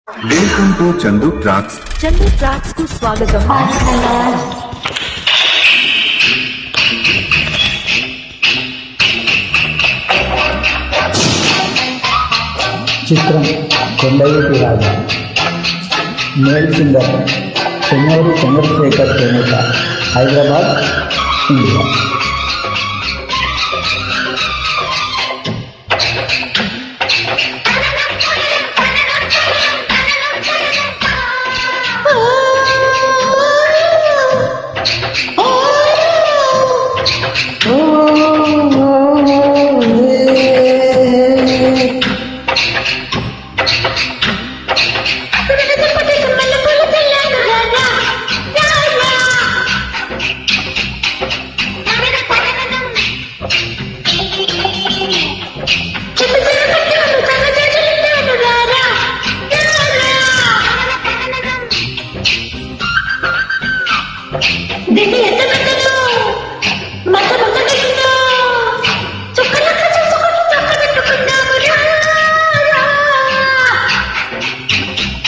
Welcome to Chandu tracks. Chandu tracks కు స్వాగతం. చిత్రం కొండవీటి రాజా. మేల్ సింగర్ చెన్నూరి చంద్రశేఖర్ చేనేత, హైదరాబాద్, ఇండియా.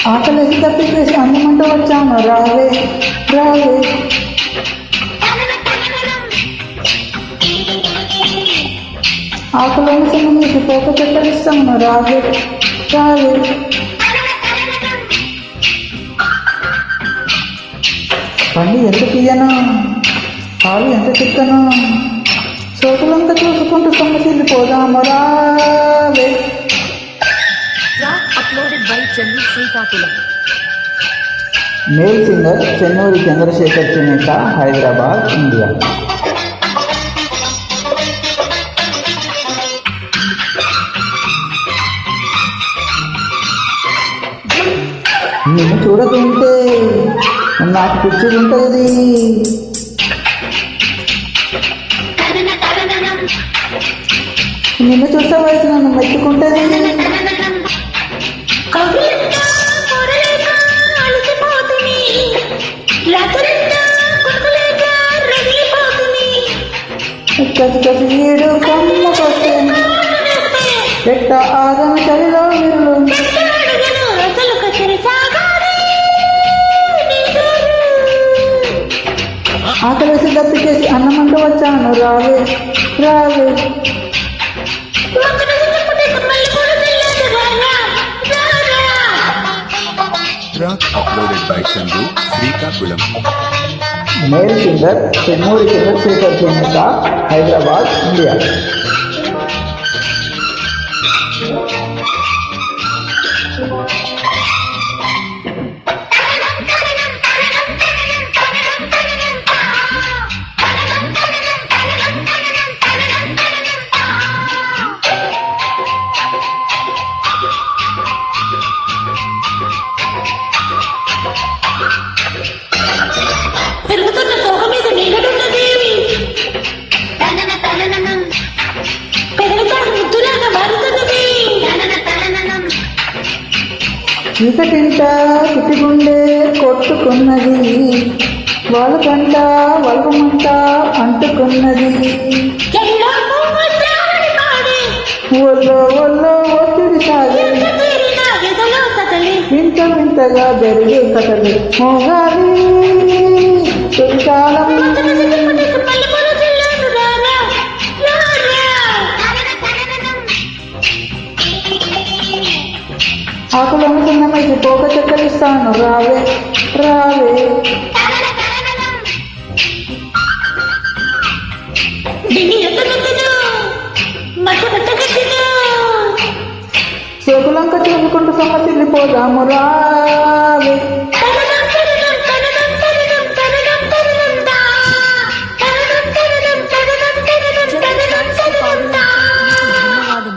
ఆకలిసి తప్పికేసి అందమంటూ వచ్చాను, రావే రావే. ఆకలిని సంబంధించి పోక చెక్కలిస్తాను, రావే రావే. పండి ఎంత తీయను, పాలు ఎంత చిక్కను, సోకులంతా చూసుకుంటూ సొమ్మసిల్లి పోదాము, రావే. Track uploaded by Chandu Srikakulam. Male singer Chennuri Chandrashekar చేనేత, హైదరాబాద్, ఇండియా. నిన్ను చూడకుంటే నాకు పిచ్చి ఉంటుంది, నిన్ను చూసే వయసు నన్ను మెచ్చుకుంటుంది. కసి కసి ఏడు కొమ్మకొస్తే పెట్ట ఆదమ చలిలో మీరు ఆకలేసి దప్పికేసి అన్నమంటూ వచ్చాను, రావే రావే. Track uploaded by Chandu Srikakulam. Male singer Chennuri Chandrashekar చేనేత, హైదరాబాద్, ఇండియా. పెరుగుతున్న తోక మీద నీగడున్నది, పెరుగుతా ముద్దులాగా మారుతున్నది. చీకటింట చుట్టుగుండే కొట్టుకున్నది, వాళ్ళకంట వలమంట అంటుకున్నది. ఒళ్ళో ఒళ్ళో ఒత్తిడి సాగే వింత వింతగా జరిగే కథలు, మోగాలి తొలికాలం. ఆకులను చిన్నమైతే పోక చెక్కలిస్తాను, రావే రావే. సేకులంక చూసుకుంటూ సొమ్మసిల్లిపోదాము, రావే.